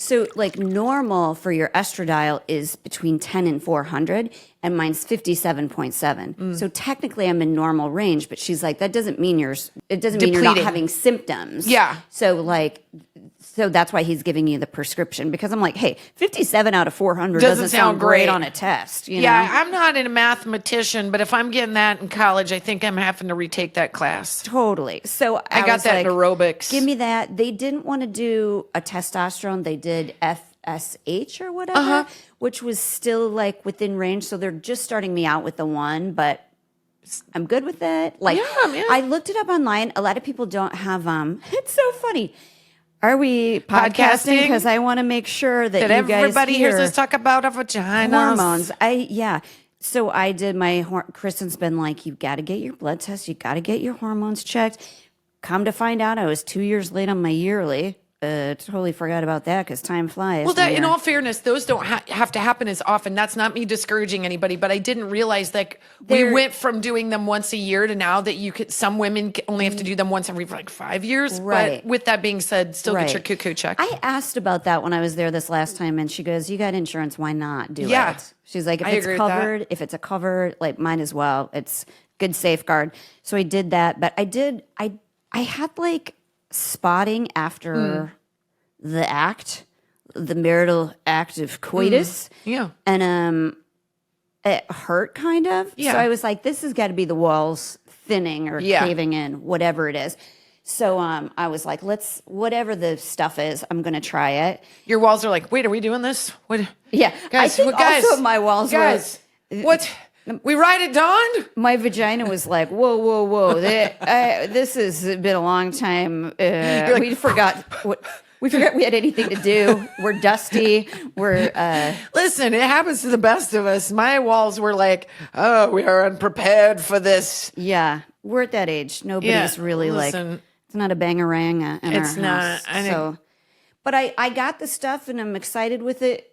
So like normal for your estradiol is between 10 and 400 and mine's 57.7. So technically I'm in normal range, but she's like, that doesn't mean you're not having symptoms. Yeah. So that's why he's giving you the prescription, because I'm like, hey, 57 out of 400 doesn't sound great on a test. You know? I'm not a mathematician, but if I'm getting that in college, I think I'm having to retake that class. Totally. So I got that in aerobics. Give me that. They didn't want to do a testosterone. They did FSH or whatever, which was still like within range. So they're just starting me out with the 1, but I'm good with it. Like, I looked it up online. A lot of people don't have it's so funny. Are we podcasting? Because I want to make sure that you guys everybody hear hears us talk about a vagina. Hormones. So I did my, Kristen's been like, you got to get your blood test. You got to get your hormones checked. Come to find out, I was 2 years late on my yearly. Totally forgot about that because time flies. Well, in all fairness, those don't have to happen as often. That's not me discouraging anybody, but I didn't realize that we went from doing them once a year to now that you could. Some women only have to do them once every like 5 years. Right. But with that being said, still get your cuckoo checked. I asked about that when I was there this last time, and she goes, "You got insurance? Why not do it?" She's like, "If it's a covered, like might as well. It's good safeguard." So I did that, but I had like spotting after the marital act of coitus. And it hurt kind of. So I was like, this has got to be the walls thinning or caving in, whatever it is. So I was like, whatever the stuff is, I'm going to try it. Your walls are like, wait, are we doing this? What? Yeah. Guys, I think also my walls were... What? We ride at dawn? My vagina was like, whoa. This has been a long time. Like, we forgot we had anything to do. We're dusty. Listen, it happens to the best of us. My walls were like, oh, we are unprepared for this. Yeah. We're at that age. Nobody's really like, it's not a bangarang in our house. So, but I got the stuff and I'm excited with it.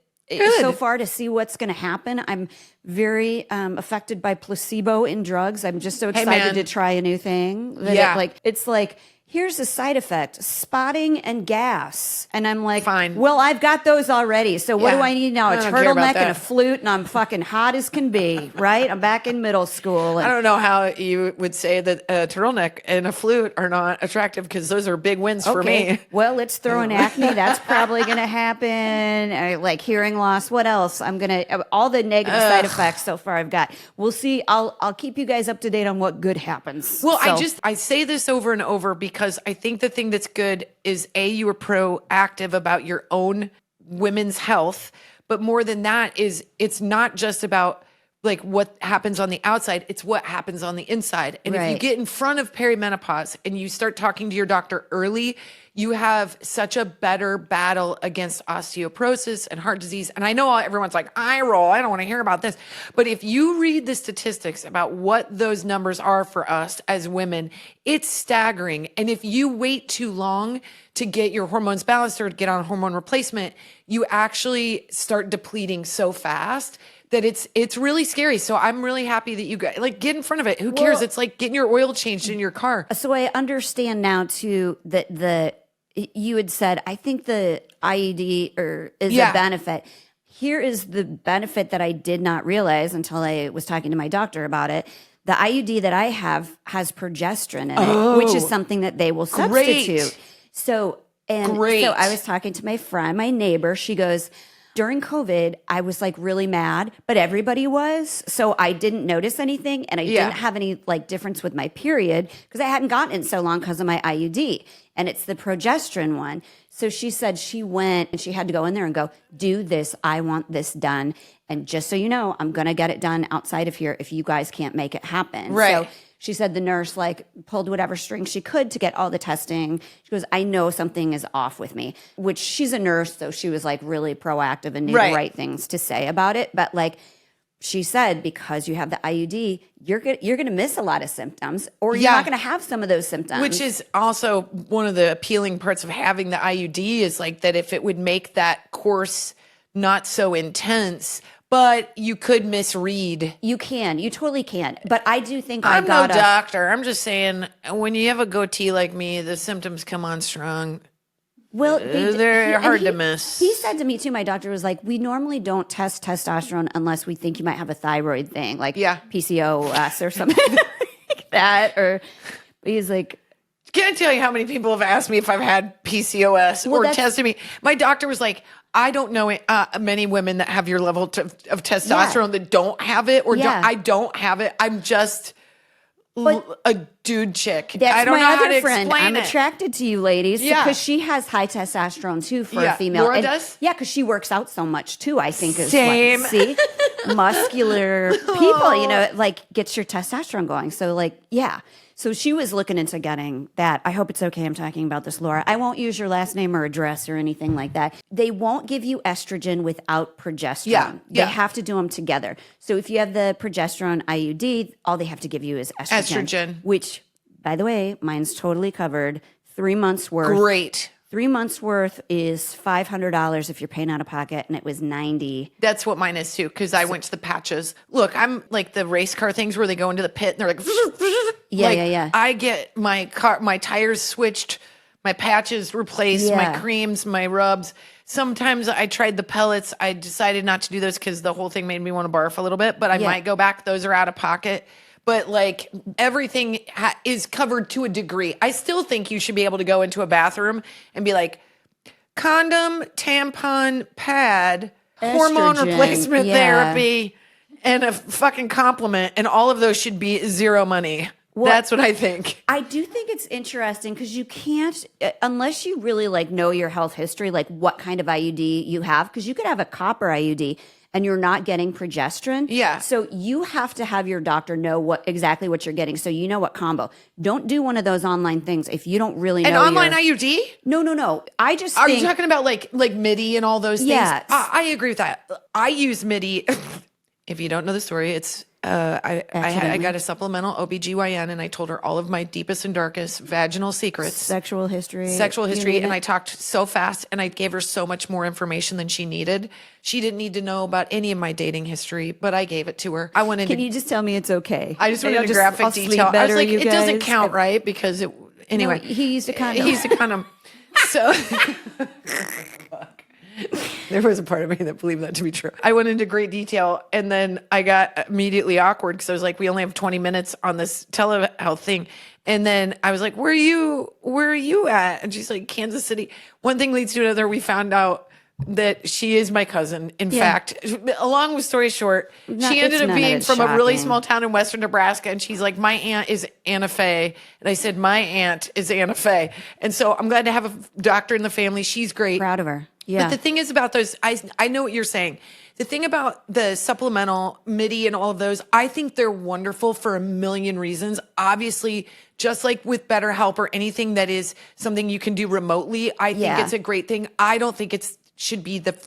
So far to see what's going to happen. I'm very affected by placebo in drugs. I'm just so excited to try a new thing. It's like, here's a side effect, spotting and gas. And I'm like, fine. Well, I've got those already. So what do I need now? A turtleneck and a flute, and I'm fucking hot as can be, right? I'm back in middle school. I don't know how you would say that a turtleneck and a flute are not attractive because those are big wins for me. Well, let's throw in acne. That's probably going to happen. Like hearing loss. What else? All the negative side effects so far I've got. We'll see. I'll keep you guys up to date on what good happens. Well, I say this over and over because I think the thing that's good is you are proactive about your own women's health, but more than that is it's not just about like what happens on the outside, it's what happens on the inside. And if you get in front of perimenopause and you start talking to your doctor early, you have such a better battle against osteoporosis and heart disease. And I know everyone's like, eye roll, I don't want to hear about this. But if you read the statistics about what those numbers are for us as women, it's staggering. And if you wait too long to get your hormones balanced or to get on hormone replacement, you actually start depleting so fast that it's really scary. So I'm really happy that you guys get in front of it. Who cares? It's like getting your oil changed in your car. So I understand now too that you had said, I think the IUD is a benefit. Here is the benefit that I did not realize until I was talking to my doctor about it. The IUD that I have has progesterone in it, which is something that they will substitute. So I was talking to my friend, my neighbor. She goes, during COVID, I was like really mad, but everybody was. So I didn't notice anything. And I didn't have any like difference with my period because I hadn't gotten it so long because of my IUD. And it's the progesterone one. So she said she went and she had to go in there and go, do this. I want this done. And just so you know, I'm going to get it done outside of here if you guys can't make it happen. Right. So she said the nurse pulled whatever string she could to get all the testing. She goes, I know something is off with me, which she's a nurse. So she was really proactive and knew the right things to say about it. But she said, because you have the IUD, you're going to miss a lot of symptoms or you're not going to have some of those symptoms. Which is also one of the appealing parts of having the IUD is that if it would make that course not so intense, but you could misread. You can. You totally can. But I do think I'm no doctor. I'm just saying when you have a goatee like me, the symptoms come on strong. Well, they're hard to miss. He said to me too, my doctor was like, we normally don't test testosterone unless we think you might have a thyroid thing, like PCOS or something like that. Or he's like, can't tell you how many people have asked me if I've had PCOS or tested me. My doctor was like, I don't know many women that have your level of testosterone that don't have it or I don't have it. I'm just a dude chick. That's I don't my know how other to friend. explain I'm attracted to you ladies because she has high testosterone too for a female. Laura does? Yeah, because she works out so much too, I think. Same. See? Muscular people, you know, like gets your testosterone going. So like, yeah. So she was looking into getting that. I hope it's okay I'm talking about this, Laura. I won't use your last name or address or anything like that. They won't give you estrogen without progesterone. Yeah. They have to do them together. So if you have the progesterone IUD, all they have to give you is estrogen. Which, by the way, mine's totally covered. 3 months worth. Great. 3 months worth is $500 if you're paying out of pocket, and it was $90. That's what mine is too, because I went to the patches. Look, I'm like the race car things where they go into the pit and they're like, yeah. I get my tires switched, my patches replaced, my creams, my rubs. Sometimes I tried the pellets. I decided not to do those because the whole thing made me want to barf a little bit, but I might go back. Those are out of pocket. But like everything is covered to a degree. I still think you should be able to go into a bathroom and be like, condom, tampon, pad, hormone replacement therapy, and a fucking compliment. And all of those should be zero money. Well, that's what I think. I do think it's interesting because you can't, unless you really like know your health history, like what kind of IUD you have, because you could have a copper IUD and you're not getting progesterone. Yeah. So you have to have your doctor know exactly what you're getting, so you know what combo. Don't do one of those online things if you don't really know. An online IUD? No. I just Are you talking about like MIDI and all those things? Yeah. I agree with that. I use MIDI. If you don't know the story, it's I got a supplemental OBGYN and I told her all of my deepest and darkest vaginal secrets. Sexual history. And I talked so fast and I gave her so much more information than she needed. She didn't need to know about any of my dating history, but I gave it to her. Can you just tell me it's okay? I just wanted a graphic detail. I was like, it doesn't count, right? Because anyway. No, he used a condom. He used a condom. So there was a part of me that believed that to be true. I went into great detail and then I got immediately awkward because I was like, we only have 20 minutes on this telehealth thing. And then I was like, where are you at? And she's like, Kansas City. One thing leads to another. We found out that she is my cousin. In fact, along with story short, she ended up being from a really small town in western Nebraska. And she's like, my aunt is Anna Faye. And I said, my aunt is Anna Faye. And so I'm glad to have a doctor in the family. She's great. Proud of her. Yeah. But the thing is about those, I know what you're saying. The thing about the supplemental MIDI and all of those, I think they're wonderful for a million reasons. Obviously, just like with BetterHelp or anything that is something you can do remotely, I think it's a great thing. I don't think it should be the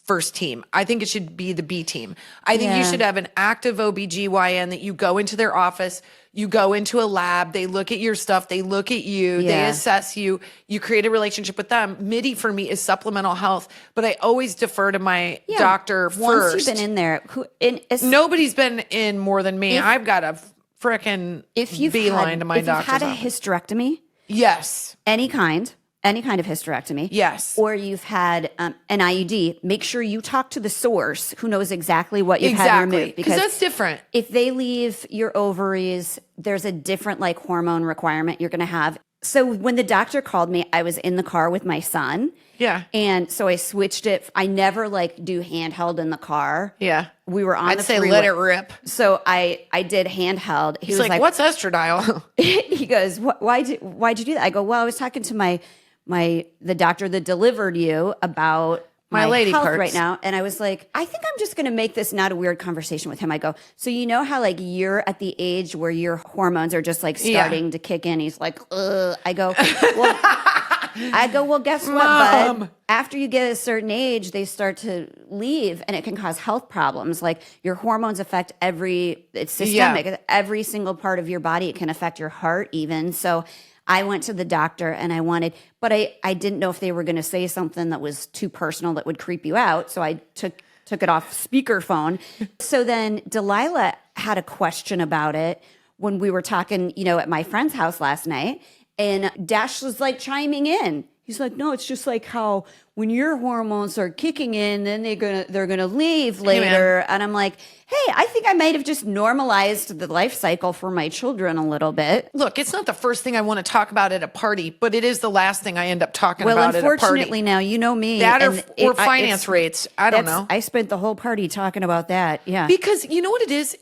first team. I think it should be the B team. I think you should have an active OBGYN that you go into their office, you go into a lab, they look at your stuff, they look at you, they assess you, you create a relationship with them. MIDI for me is supplemental health, but I always defer to my doctor first. Once you've been in there, nobody's been in more than me. I've got a frickin' beeline to my doctor's office. If you've had a hysterectomy, yes, any kind of hysterectomy. Yes. Or you've had an IUD, make sure you talk to the source who knows exactly what you've had removed. Because that's different. If they leave your ovaries, there's a different like hormone requirement you're going to have. So when the doctor called me, I was in the car with my son. Yeah. And so I switched it. I never like do handheld in the car. Yeah. We were on I'd the say freeway. let it rip. So I did handheld. He's was like, what's estradiol? He goes, why'd you do that? I go, well, I was talking to the doctor that delivered you about my lady health parts right now. And I was like, I think I'm just going to make this not a weird conversation with him. I go, so you know how like you're at the age where your hormones are just like starting to kick in. He's like, ugh. I go, well, guess what, bud? After you get a certain age, they start to leave and it can cause health problems. Like your hormones affect it's systemic. Every single part of your body. It can affect your heart even. So I went to the doctor and but I didn't know if they were going to say something that was too personal that would creep you out. So I took it off speakerphone. So then Delilah had a question about it when we were talking, at my friend's house last night. And Dash was like chiming in. He's like, no, it's just like how when your hormones are kicking in, then they're gonna leave later. And I'm like, hey, I think I might have just normalized the life cycle for my children a little bit. Look, it's not the first thing I want to talk about at a party, but it is the last thing I end up talking about at a party. Well, unfortunately now, you know me. That or finance rates. I don't know. I spent the whole party talking about that. Yeah. Because you know what it is?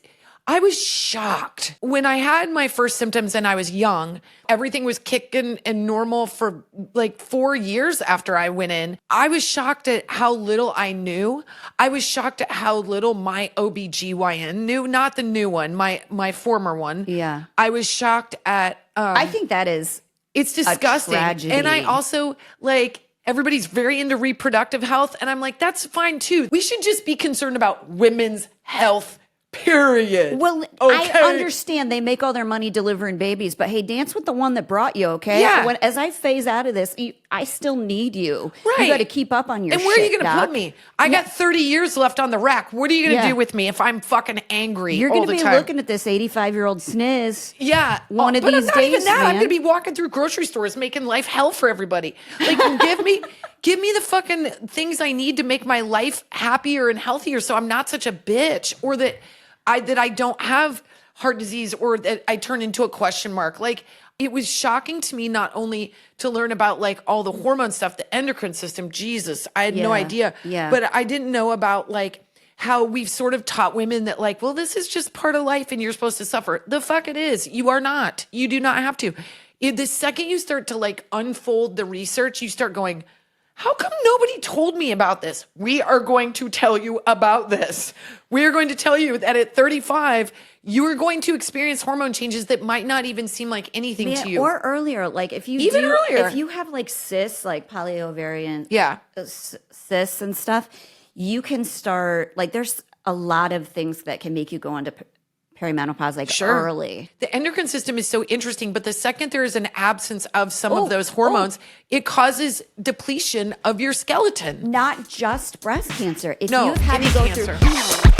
I was shocked when I had my first symptoms and I was young. Everything was kicking and normal for like 4 years after I went in. I was shocked at how little I knew. I was shocked at how little my OBGYN knew, not the new one, my former one. Yeah. I was shocked at I think that is it's disgusting. a tragedy. And I also like everybody's very into reproductive health and I'm like that's fine too. We should just be concerned about women's health. Period. Well, okay. I understand they make all their money delivering babies, but hey, dance with the one that brought you, okay? Yeah. As I phase out of this, I still need you. Right. You got to keep up on your shit, And where are you going to Doc. put me? I got 30 years left on the rack. What are you going to do with me if I'm fucking angry You're all going to the be time? looking at this 85-year-old sniz. Yeah. One of but these I'm not days, even that. I'm man. going to be walking through grocery stores making life hell for everybody. Like, give me the fucking things I need to make my life happier and healthier so I'm not such a bitch or that I don't have heart disease or that I turn into a question mark. Like it was shocking to me not only to learn about like all the hormone stuff, the endocrine system, Jesus, I had no idea. Yeah. But I didn't know about like how we've sort of taught women that like, well, this is just part of life and you're supposed to suffer. The fuck it is. You are not. You do not have to. The second you start to like unfold the research, you start going, how come nobody told me about this? We are going to tell you about this. We are going to tell you that at 35, you are going to experience hormone changes that might not even seem like anything to you. Or earlier, like if you earlier. if you have like cysts, like polyovarian cysts and stuff, you can start like there's a lot of things that can make you go into perimenopause like early. The endocrine system is so interesting, but the second there is an absence of some of those hormones, it causes depletion of your skeleton. Not just breast cancer. If No, you've had any to go cancer. through chemo.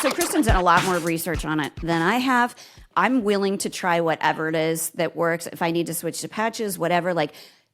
So Kristen's done a lot more research on it than I have. I'm willing to try whatever it is that works. If I need to switch to patches, whatever. Like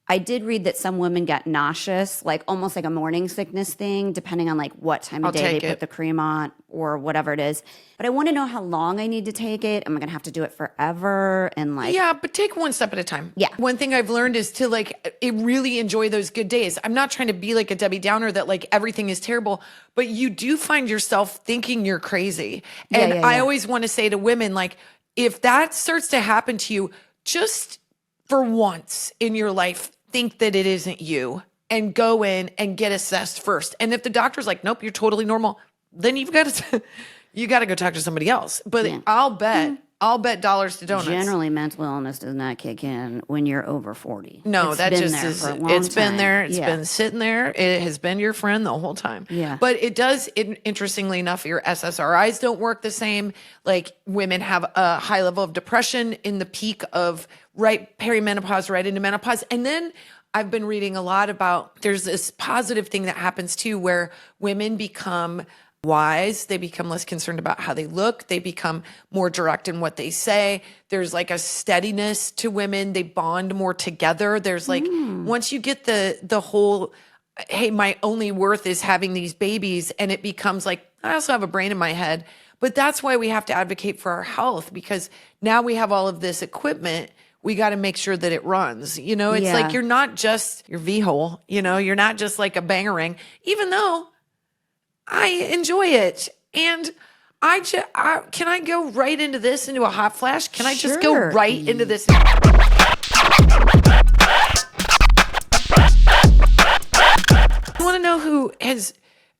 I did read that some women get nauseous, like almost like a morning sickness thing, depending on like what time of day they put the cream on or whatever it is. But I want to know how long I need to take it. Am I going to have to do it forever? And like, yeah, but take one step at a time. Yeah. One thing I've learned is to like really enjoy those good days. I'm not trying to be like a Debbie Downer that like everything is terrible, but you do find yourself thinking you're crazy. And I always want to say to women, like, if that starts to happen to you, just for once in your life, think that it isn't you and go in and get assessed first. And if the doctor's like, nope, you're totally normal, then you got to go talk to somebody else. But I'll bet dollars to donuts. Generally, mental illness does not kick in when you're over 40. No, it's that been just there is. for a long It's been time. there. It's been sitting there. It has been your friend the whole time. Yeah. But it does. Interestingly enough, your SSRIs don't work the same. Like women have a high level of depression in the peak of perimenopause, right into menopause, and then I've been reading a lot about. There's this positive thing that happens too, where women become wise. They become less concerned about how they look. They become more direct in what they say. There's like a steadiness to women. They bond more together. There's like, once you get the whole, hey, my only worth is having these babies. And it becomes like, I also have a brain in my head. But that's why we have to advocate for our health, because now we have all of this equipment. We got to make sure that it runs. You know, it's like, you're not just your V-hole, you know, you're not just like a bangerang, even though I enjoy it. And can I go right into this, into a hot flash? Can I just go right into this? You want to know who has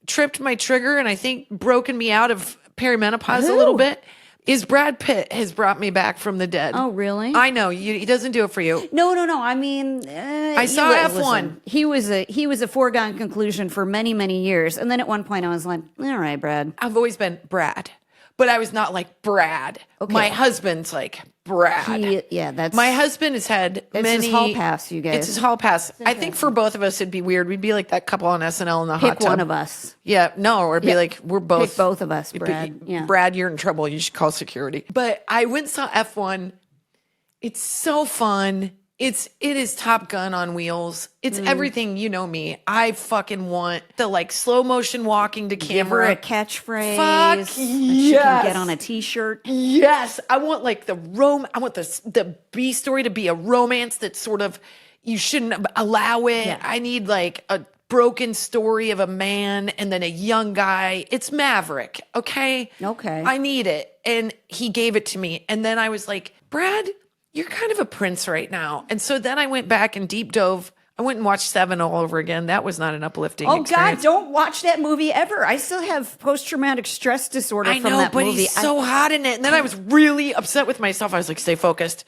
tripped my trigger and I think broken me out of perimenopause a little bit? Is Brad Pitt has brought me back from the dead. Oh, really? I know. He doesn't do it for you. No. I mean, I saw F1. He was a foregone conclusion for many, many years. And then at one point I was like, all right, Brad. I've always been Brad. but I was not like Brad. Okay. My husband's like Brad. That's My husband has had many. his hall pass, you guys. It's his hall pass. I think for both of us, it'd be weird. We'd be like that couple on SNL in the hot Pick tub. one of us. Yeah, no, or be like, we're both. Pick both of us, Brad. Yeah. Brad, you're in trouble. You should call security. But I went and saw F1. It's so fun. It is Top Gun on wheels. It's everything. You know me. I fucking want the like slow motion walking to Give her camera. a catchphrase Fuck that she can get on a t-shirt. Yes, I want like I want the B story to be a romance that sort of you shouldn't allow it. Yeah. I need like a broken story of a man and then a young guy. It's Maverick, okay? Okay. I need it. And he gave it to me. And then I was like, Brad, you're kind of a prince right now. And so then I went back and deep dove. I went and watched Seven all over again. That was not an uplifting experience. God, don't watch that movie ever. I still have post-traumatic stress disorder I from know, that but movie. he's so hot in it. And then I was really upset with myself. I was like, stay focused.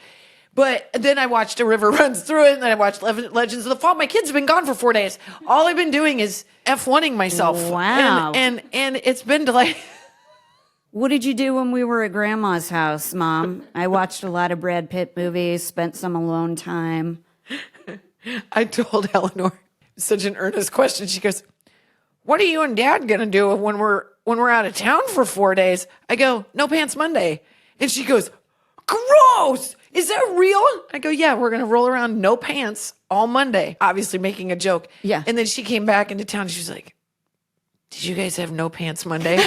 But then I watched A River Runs Through It, and then I watched Legends of the Fall. My kids have been gone for 4 days. All I've been doing is F1ing myself. Wow. And it's been delightful. What did you do when we were at Grandma's house, Mom? I watched a lot of Brad Pitt movies, spent some alone time. I told Eleanor, such an earnest question. She goes, what are you and Dad going to do when we're out of town for 4 days? I go, no pants Monday. And she goes, gross. Is that real? I go, yeah, we're going to roll around no pants all Monday. Obviously making a joke. Yeah. And then she came back into town. She was like, did you guys have no pants Monday?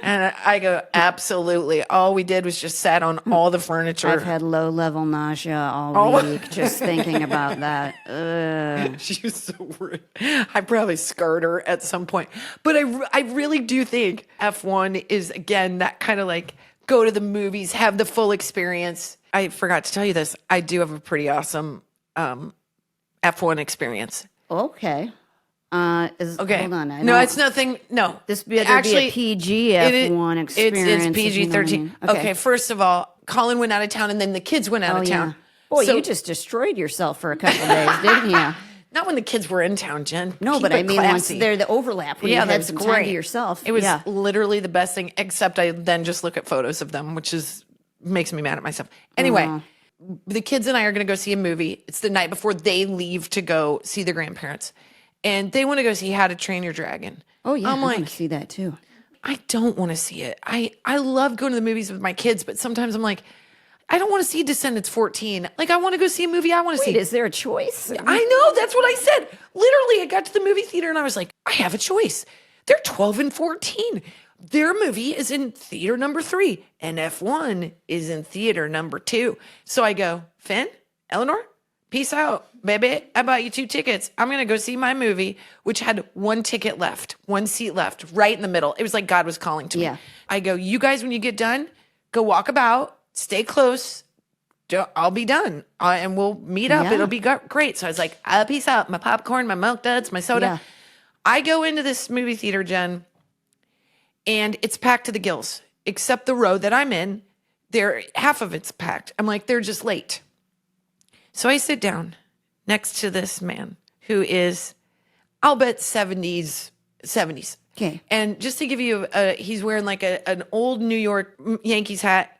And I go, absolutely. All we did was just sat on all the furniture. I've had low-level nausea all week just thinking about that. Ugh. She was so rude. I probably scarred her at some point. But I really do think F1 is, again, that kind of like go to the movies, have the full experience. I forgot to tell you this. I do have a pretty awesome F1 experience. Okay. Okay. Hold on. No, it's nothing. No. This better be a PG F1 experience. It's PG-13. You know what I mean? Okay, first of all, Colin went out of town and then the kids went out of town. Boy, So- you just destroyed yourself for a couple days, didn't you? Not when the kids were in town, Jen. No, Keep but it I mean classy. once they're the overlap when you had that's some time to yourself. It was literally the best thing, except I then just look at photos of them, which makes me mad at myself. Anyway, the kids and I are going to go see a movie. It's the night before they leave to go see their grandparents. And they want to go see How to Train Your Dragon. Oh, yeah. I'm I want like, to see that too. I don't want to see it. I love going to the movies with my kids, but sometimes I'm like, I don't want to see Descendants 14. Like, I want to go see a movie I want to see. Wait, is there a choice? I know. That's what I said. Literally, I got to the movie theater and I was like, I have a choice. They're 12 and 14. Their movie is in theater number 3 and F1 is in theater number 2. So I go, Finn, Eleanor, peace out, baby. I bought you 2 tickets. I'm going to go see my movie, which had 1 ticket left, 1 seat left, right in the middle. It was like God was calling to me. Yeah. I go, you guys, when you get done, go walk about, stay close. I'll be done. And we'll meet up. Yeah. It'll be great. So I was like, peace out. My popcorn, my Milk Duds, my soda. Yeah. I go into this movie theater, Jen, and it's packed to the gills, except the row that I'm in. Half of it's packed. I'm like, they're just late. So I sit down next to this man who is, I'll bet 70s. Okay. And just to give you, he's wearing like an old New York Yankees hat,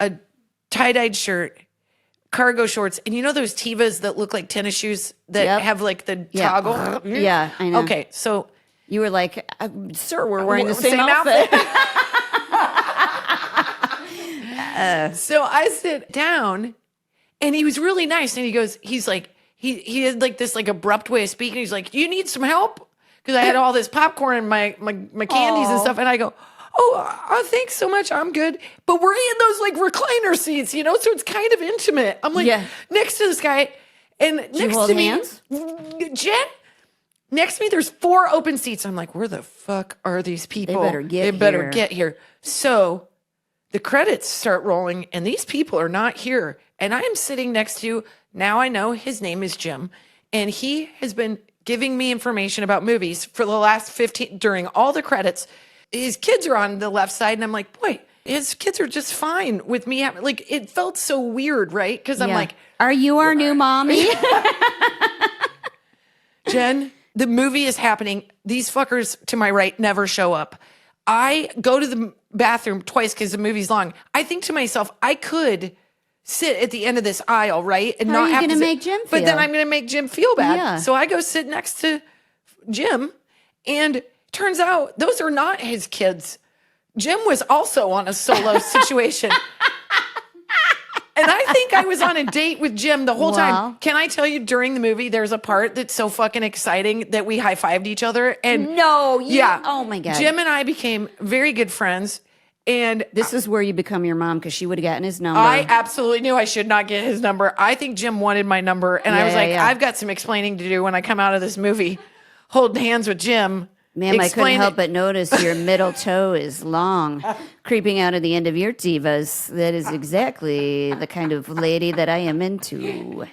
a tie-dyed shirt, cargo shorts, and you know those Tevas that look like tennis shoes that have like the toggle? Yeah, I know. Okay, so You were like, sir, we're wearing the same outfit. So I sit down, and he was really nice, and he goes, he's like, he had like this like abrupt way of speaking. He's like, you need some help? Because I had all this popcorn and my candies and stuff, and I go, oh, thanks so much. I'm good. But we're in those like recliner seats, you know, so it's kind of intimate. I'm like next to this guy, and next hold to me, hands? Jen, next to me, there's 4 open seats. I'm like, where the fuck are these people? They better get here. So the credits start rolling, and these people are not here. And I am sitting next to, now I know his name is Jim, and he has been giving me information about movies for the last 15, during all the credits. His kids are on the left side, and I'm like, boy, his kids are just fine with me. Like, it felt so weird, right? Because I'm like, are you our new mommy? Jen, the movie is happening. These fuckers to my right never show up. I go to bathroom twice because the movie's long. I think to myself, I could sit at the end of this aisle, right? And How not are you have going to sit- make Jim feel? But then I'm going to make Jim feel bad. Yeah. So I go sit next to Jim, and turns out those are not his kids. Jim was also on a solo situation. And I think I was on a date with Jim the whole time. Can I tell you, during the movie, there's a part that's so fucking exciting that we high-fived each other. And yeah. Oh my God. Jim and I became very good friends. And this is where you become your mom, because she would have gotten his number. I absolutely knew I should not get his number. I think Jim wanted my number. And I was like, I've got some explaining to do when I come out of this movie, holding hands with Jim. Ma'am, I couldn't help but notice your middle toe is long, creeping out of the end of your divas. That is exactly the kind of lady that I am into.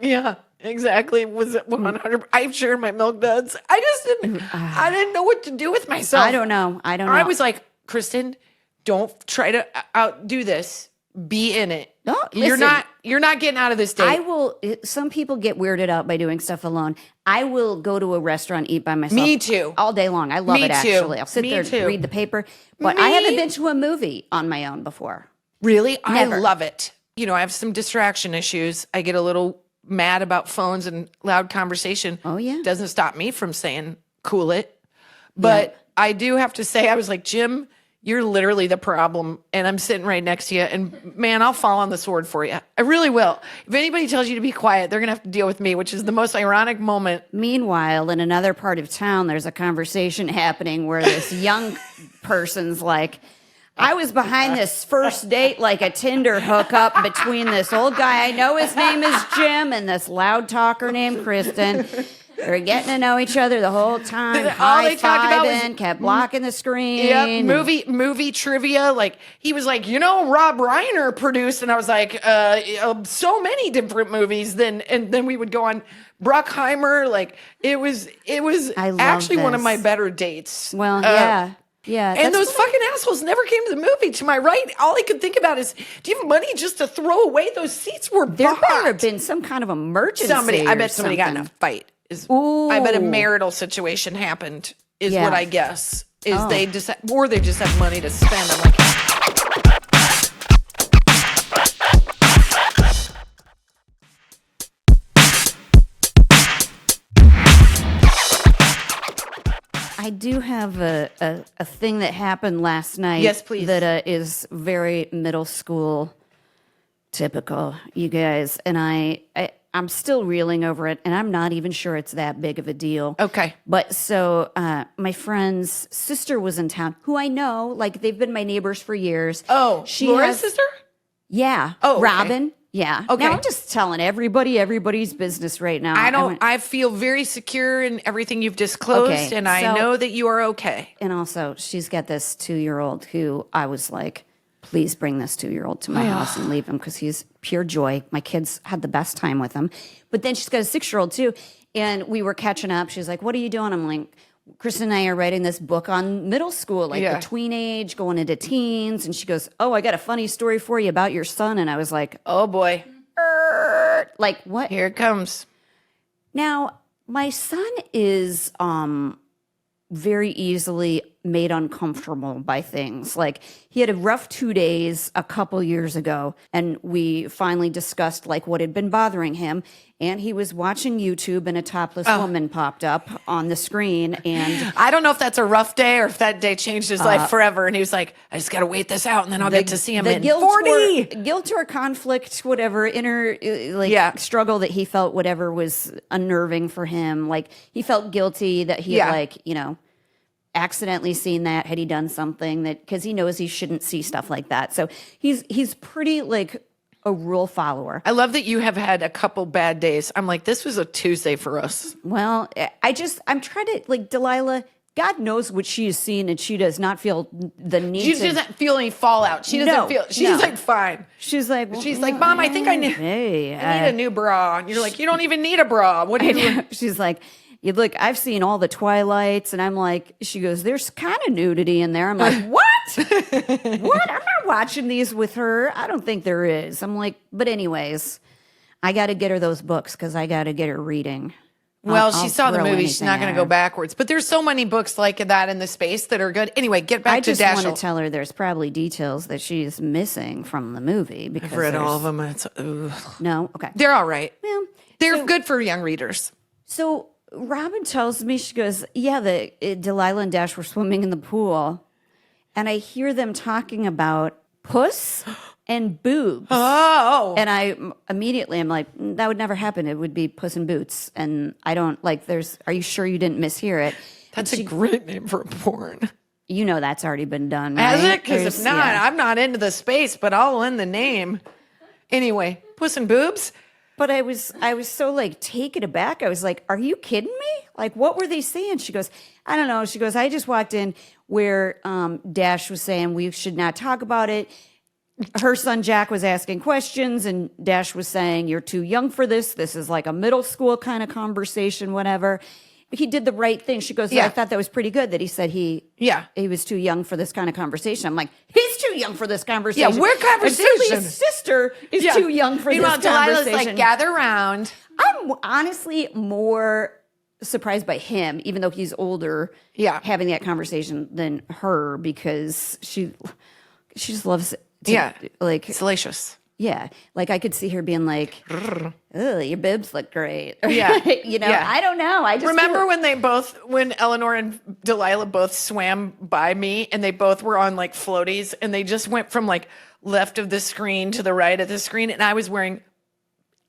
Yeah, exactly. Was it 100? I shared my milk duds. I just didn't. I didn't know what to do with myself. I don't know. I was like, Kristin, don't try to outdo this. Be in it. No, you're listen, not getting out of this date. I will. Some people get weirded out by doing stuff alone. I will go to a restaurant, eat by myself. Me too. All day long. I love Me it. too. Actually, I'll sit Me there too. and read the paper. But I haven't been to a movie on my own before. Really? Never. I love it. You know, I have some distraction issues. I get a little mad about phones and loud conversation. Oh, yeah. Doesn't stop me from saying, cool it. But I do have to say, I was like, Jim, you're literally the problem. And I'm sitting right next to you. And man, I'll fall on the sword for you. I really will. If anybody tells you to be quiet, they're going to have to deal with me, which is the most ironic moment. Meanwhile, in another part of town, there's a conversation happening where this young person's like, I was behind this first date like a Tinder hookup between this old guy, I know his name is Jim, and this loud talker named Kristin. They're getting to know each other the whole time. All they talked about was kept blocking the screen. Yeah, movie trivia. Like he was like, Rob Reiner produced, and I was like, so many different movies. And then we would go on Bruckheimer. Like it was actually one of my better dates. Well, yeah. Yeah, and those fucking assholes never came to the movie. To my right, all I could think about is, do you have money just to throw away? Those seats were there bought. better have been some kind of emergency. I bet somebody got in a fight. I bet a marital situation happened. Is what I guess. They just have money to spend. I'm like, I do have a thing that happened last night. Yes, please. That is very middle school typical, you guys. And I'm still reeling over it, and I'm not even sure it's that big of a deal. Okay. But so my friend's sister was in town, who I know, like they've been my neighbors for years. Oh, Laura's sister? Yeah. Oh, okay. Robin. Yeah. Okay. Now I'm just telling everybody's business right now. I feel very secure in everything you've disclosed, Okay, and I know that you are okay. And also, she's got this 2-year-old who I was like, please bring this 2-year-old to my house and leave him, because he's pure joy. My kids had the best time with him. But then she's got a 6-year-old too. And we were catching up. She's like, what are you doing? I'm like, Kristin and I are writing this book on middle school, like the tween age, going into teens. And she goes, oh, I got a funny story for you about your son. And I was like, Oh boy. like what? Here it comes. Now, my son is very easily made uncomfortable by things. Like he had a rough 2 days a couple years ago, and we finally discussed like what had been bothering him. And he was watching YouTube, and a topless woman popped up on the screen. And I don't know if that's a rough day or if that day changed his life forever. And he was like, I just got to wait this out, and then I'll get to see him in 40. Guilt or conflict, whatever, inner struggle that he felt, whatever was unnerving for him. Like he felt guilty that he had accidentally seen that, had he done something that, because he knows he shouldn't see stuff like that. So he's pretty like a rule follower. I love that you have had a couple bad days. I'm like, this was a Tuesday for us. Well, I'm trying to, like, Delilah, God knows what she has seen, and she does not feel the need She doesn't feel any fallout. She doesn't feel, she's like, fine. She's like, Mom, I think I need a new bra. And you're like, you don't even need a bra. What do you? She's like, look, I've seen all the Twilights, and I'm like, she goes, there's kind of nudity in there. I'm like, what? What? I'm not watching these with her. I don't think there is. I'm like, but anyways, I got to get her those books because I got to get her reading. Well, I'll she saw the throw movie. She's not anything going at to go her. backwards. But there's so many books like that in the space that are good. Anyway, get back I to just want Dashiell. to tell her there's probably details that she's missing from the movie because I've read all there's- of them. No, okay. They're all right. Well, They're good for young readers. So Robin tells me, she goes, yeah, Delilah and Dash were swimming in the pool, and I hear them talking about puss and boobs. Oh. And I'm like, that would never happen. It would be Puss in Boots. And I don't like, are you sure you didn't mishear it? That's a great name for a porn. You know that's already been done, right? Has it? Because if There's- not, yeah. I'm not into the space, but I'll in the name. Anyway, Puss in Boobs. But I was so like taken aback. I was like, are you kidding me? Like, what were they saying? She goes, I don't know. She goes, I just walked in where Dash was saying we should not talk about it. Her son Jack was asking questions, and Dash was saying, you're too young for this. This is like a middle school kind of conversation, whatever. He did the right thing. She goes, I thought that was pretty good that he said he was too young for this kind of conversation. I'm like, he's too young for this conversation. Yeah, we're conversation. And his sister is too young for Meanwhile, this conversation. Delilah's like, gather round. I'm honestly more surprised by him, even though he's older, having that conversation than her, because she just loves to, like salacious. Yeah, like I could see her being like, "Oh, your boobs look great." Yeah, I don't know. I just remember when Eleanor and Delilah both swam by me, and they both were on like floaties, and they just went from like left of the screen to the right of the screen, and I was wearing,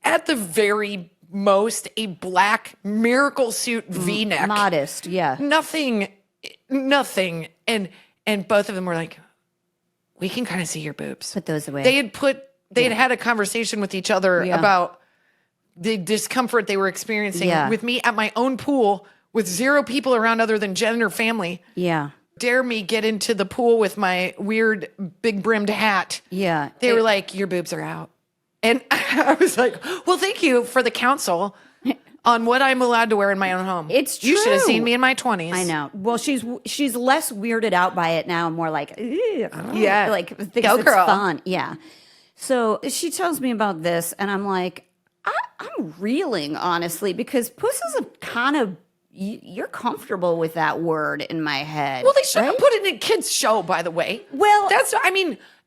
at the very most, a black miracle suit V-neck, modest, nothing, and both of them were like, we can kind of see your boobs. Put those away. They had had a conversation with each other about the discomfort they were experiencing with me at my own pool with 0 people around other than Jen and her family. Yeah. Dare me get into the pool with my weird big brimmed hat. Yeah. They were like, your boobs are out. And I was like, well, thank you for the counsel on what I'm allowed to wear in my own home. It's true. You should have seen me in my 20s. I know. Well, she's less weirded out by it now, and more like, like thinks it's girl. fun. Yeah. So she tells me about this, and I'm like, I'm reeling, honestly, because puss is a kind of, you're comfortable with that word in my head. Well, they should have put it in a kid's show, by the way. Well,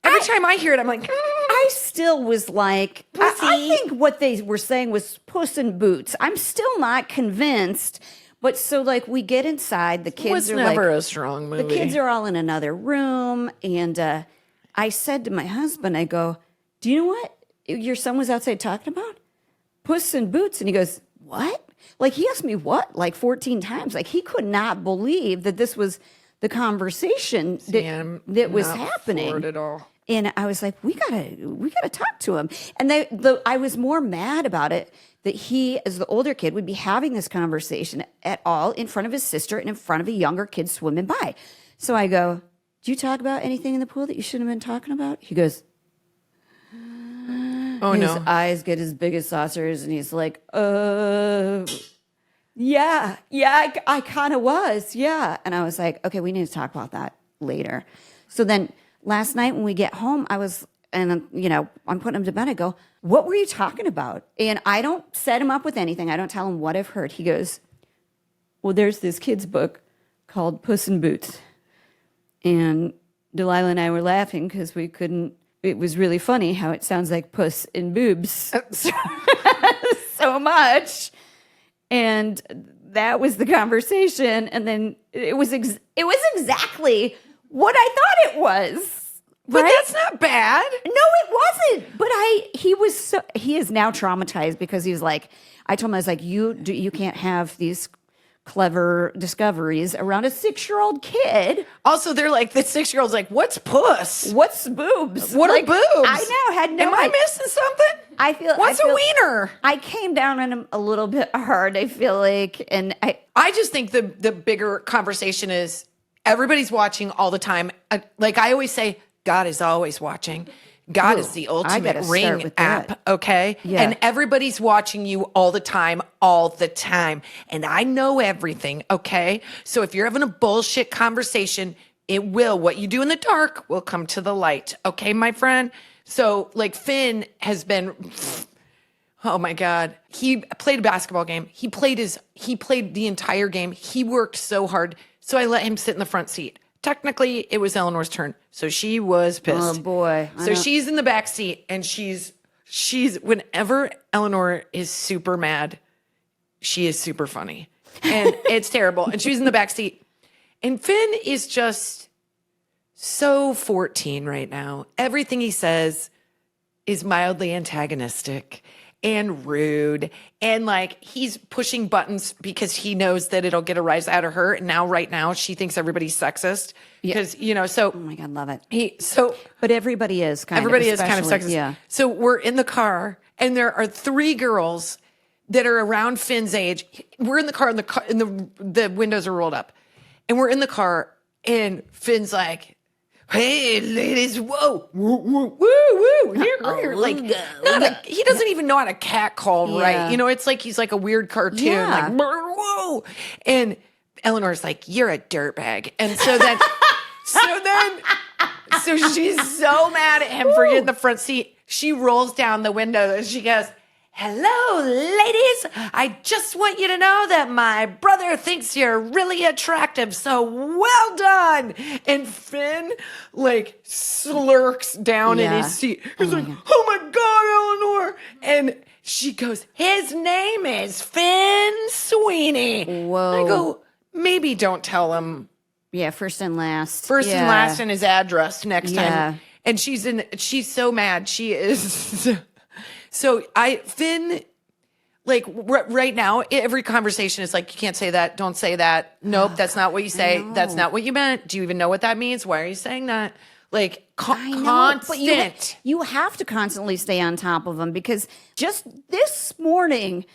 every time I hear it, I'm like, I still was like, I think what they were saying was Puss in Boots. I'm still not convinced. But so like we get inside, the kids are never like, a strong movie. The kids are all in another room. And I said to my husband, I go, do you know what your son was outside talking about? Puss in Boots. And he goes, what? Like he asked me what? Like 14 times. Like he could not believe that this was the conversation that was happening. At all. And I was like, we gotta talk to him. And I was more mad about it that he, as the older kid, would be having this conversation at all in front of his sister and in front of a younger kid swimming by. So I go, do you talk about anything in the pool that you shouldn't have been talking about? He goes, oh his no. eyes get as big as saucers, and he's like, yeah, I kind of was, yeah. And I was like, okay, we need to talk about that later. So then last night when we get home, I'm putting him to bed. I go, what were you talking about? And I don't set him up with anything. I don't tell him what I've heard. He goes, well, there's this kid's book called Puss in Boots. And Delilah and I were laughing because we couldn't, it was really funny how it sounds like puss in boobs so much. And that was the conversation. And then it was exactly what I thought it was. But right? that's not bad. No, it wasn't. But he is now traumatized because he's like, I told him, I was like, you can't have these clever discoveries around a 6-year-old kid. Also, they're like, the 6-year-old's like, what's puss? What's boobs? What are boobs? I know. Had no. Am I missing something? I feel. What's a wiener? I came down on him a little bit hard. I feel like, and I just think the bigger conversation is everybody's watching all the time. Like I always say, God is always watching. God is the ultimate ring app, okay? Yeah. And everybody's watching you all the time. And I know everything, okay? So if you're having a bullshit conversation, what you do in the dark will come to the light, okay, my friend? So like Finn has been, Oh my God. He played a basketball game. He played the entire game. He worked so hard. So I let him sit in the front seat. Technically, it was Eleanor's turn. So she was pissed. Oh boy. So she's in the back seat and she's whenever Eleanor is super mad, she is super funny. And it's terrible. And she's in the back seat. And Finn is just so 14 right now. Everything he says is mildly antagonistic and rude. And like he's pushing buttons because he knows that it'll get a rise out of her. And right now she thinks everybody's sexist. Because, so. Oh my God, love it. But everybody is kind of sexist. Yeah. So we're in the car and there are 3 girls that are around Finn's age. We're in the car and the windows are rolled up. And we're in the car and Finn's like, hey, ladies, whoa, woo, woo, woo, woo. Here. Like, he doesn't even know how to cat call right. It's like he's like a weird cartoon, like, whoa. And Eleanor's like, you're a dirtbag. And so then, so she's so mad at him for getting in the front seat. She rolls down the window and she goes, hello, ladies. I just want you to know that my brother thinks you're really attractive. So well done. And Finn like slurks down in his seat. He's like, oh my God, Eleanor. And she goes, his name is Finn Sweeney. Whoa. I go, maybe don't tell him. Yeah, first and last. And last and his address next time. And she's so mad. She is... So Finn, like right now, every conversation is like, you can't say that. Don't say that. Nope, that's not what you say. That's not what you meant. Do you even know what that means? Why are you saying that? Like constant. But you have to constantly stay on top of them because just this morning,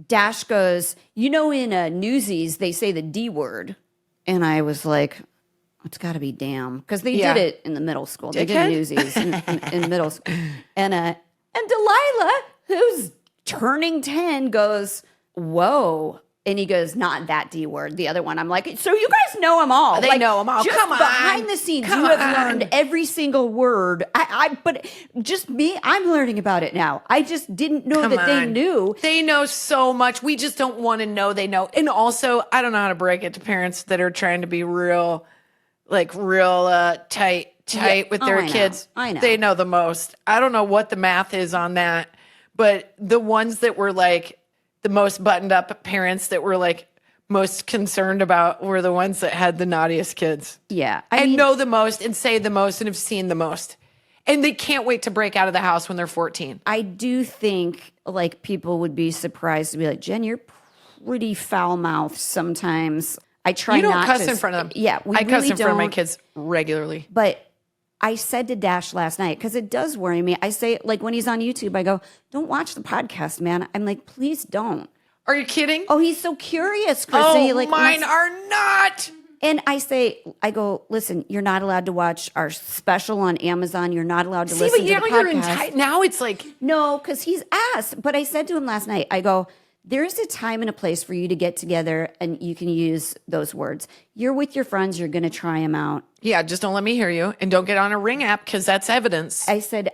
Dash goes, in Newsies, they say the D word. And I was like, it's got to be damn. Because they did it in the middle school. They did Newsies in middle school. And Delilah, who's turning 10, goes, whoa. And he goes, not that D word, the other one. I'm like, so you guys know them all. They know them all. Just Come on. Behind the scenes, you have learned every single word. But just me, I'm learning about it now. I just didn't know they knew. They know so much. We just don't want to know they know. And also, I don't know how to break it to parents that are trying to be real tight with their kids. I know. They know the most. I don't know what the math is on that, but the ones that were like the most buttoned up parents that were like most concerned about were the ones that had the naughtiest kids. Yeah. I mean, know the most and say the most and have seen the most. And they can't wait to break out of the house when they're 14. I do think like people would be surprised to be like, Jen, you're pretty foul-mouthed sometimes. I try not to. You don't cuss in front of them. Yeah, I cuss in front of my kids regularly. But I said to Dash last night, because it does worry me. I say, like, when he's on YouTube, I go, don't watch the podcast, man. I'm like, please don't. Are you kidding? Oh, he's so curious, Kristen. Oh, mine are not. And I go, listen, you're not allowed to watch our special on Amazon. You're not allowed to listen to the podcast. Now it's like. No, because he's asked. But I said to him last night, I go, there's a time and a place for you to get together and you can use those words. You're with your friends. You're going to try them out. Yeah, just don't let me hear you. And don't get on a Ring app because that's evidence. I said,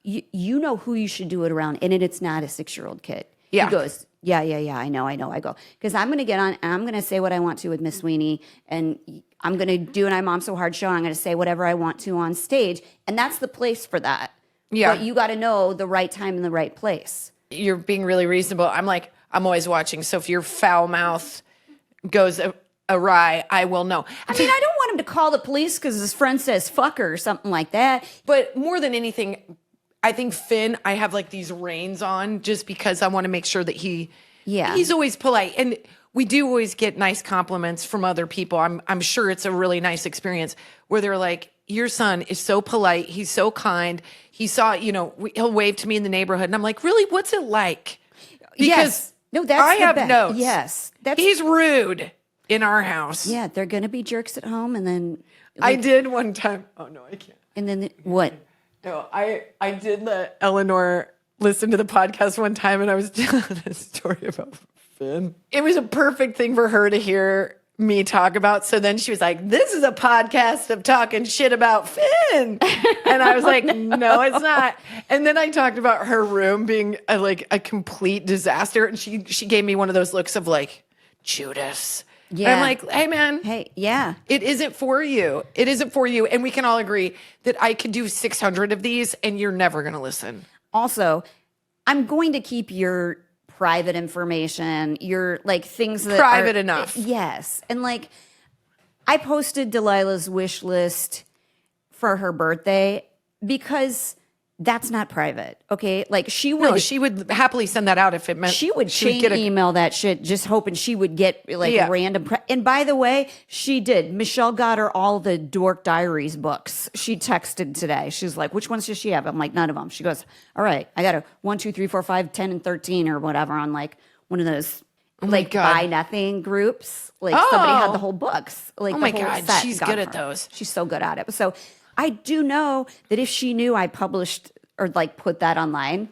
you know who you should do it around. And it's not a 6-year-old kid. Yeah. He goes, yeah, I know. I go, because I'm going to get on and I'm going to say what I want to with Miss Sweeney. And I'm going to do an IMOMSOHARD show. I'm going to say whatever I want to on stage. And that's the place for that. Yeah. But you got to know the right time and the right place. You're being really reasonable. I'm always watching. So if your foul mouth goes awry, I will know. I mean, I don't want him to call the police because his friend says fuck her or something like that. But more than anything, I think Finn, I have like these reins on just because I want to make sure that he's always polite. And we do always get nice compliments from other people. I'm sure it's a really nice experience where they're like, your son is so polite. He's so kind. He saw, he'll wave to me in the neighborhood. And I'm like, really? What's it like? Because yes. No, that's I have notes. Yes. He's rude in our house. Yeah, they're going to be jerks at home. And then. I did one time. Oh, no, I can't. And then what? No, I did let Eleanor listen to the podcast one time and I was telling this story about Finn. It was a perfect thing for her to hear me talk about. So then she was like, this is a podcast of talking shit about Finn. And I was like, no, it's not. And then I talked about her room being a complete disaster. And she gave me one of those looks of like, Judas. Yeah. And I'm like, hey, man. Hey, yeah. It isn't for you. It isn't for you. And we can all agree that I could do 600 of these and you're never going to listen. Also, I'm going to keep your private information, your like things that private are, enough. Yes. And like I posted Delilah's wish list for her birthday because that's not private. Okay. Like she would happily send that out if it meant she would email that shit just hoping she would get like random. And by the way, she did. Michelle got her all the Dork Diaries books. She texted today. She's like, which ones does she have? I'm like, none of them. She goes, all right, I got a 1, 2, 3, 4, 5, 10, and 13 or whatever on like one of those buy nothing groups. Like somebody had the whole books. Like, oh my God, she's good at those. She's so good at it. So I do know that if she knew I published or like put that online,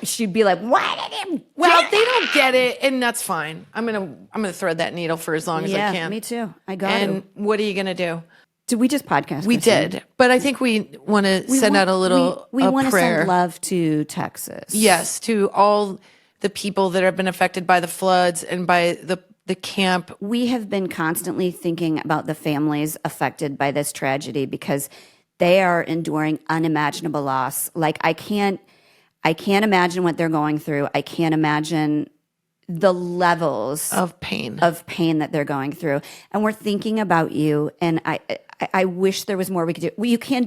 she'd be like, "Why did you?" Well, they don't get it, and that's fine. I'm gonna thread that needle for as long as I can. Me too. I got it. And what are you gonna do? Did we just podcast? We did, but I think we want to send out a little we want to prayer. Send love to Texas. Yes, to all the people that have been affected by the floods and by the camp. We have been constantly thinking about the families affected by this tragedy because they are enduring unimaginable loss. Like I can't imagine what they're going through. I can't imagine the levels of pain that they're going through. And we're thinking about you. And I wish there was more we could do. Well, you can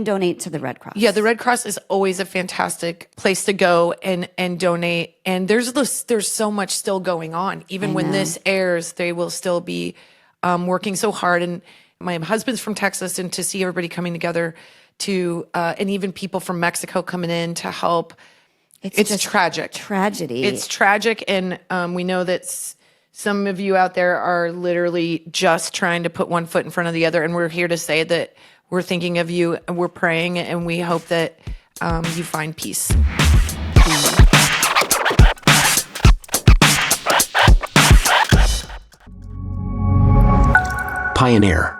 donate to the Red Cross. Yeah, the Red Cross is always a fantastic place to go and donate. And there's so much still going on. Even when this airs, they will still be working so hard. And my husband's from Texas, and to see everybody coming together and even people from Mexico coming in to help. It's tragic. Tragedy. It's tragic. And we know that some of you out there are literally just trying to put one foot in front of the other. And we're here to say that we're thinking of you and we're praying, and we hope that you find peace. Pioneer.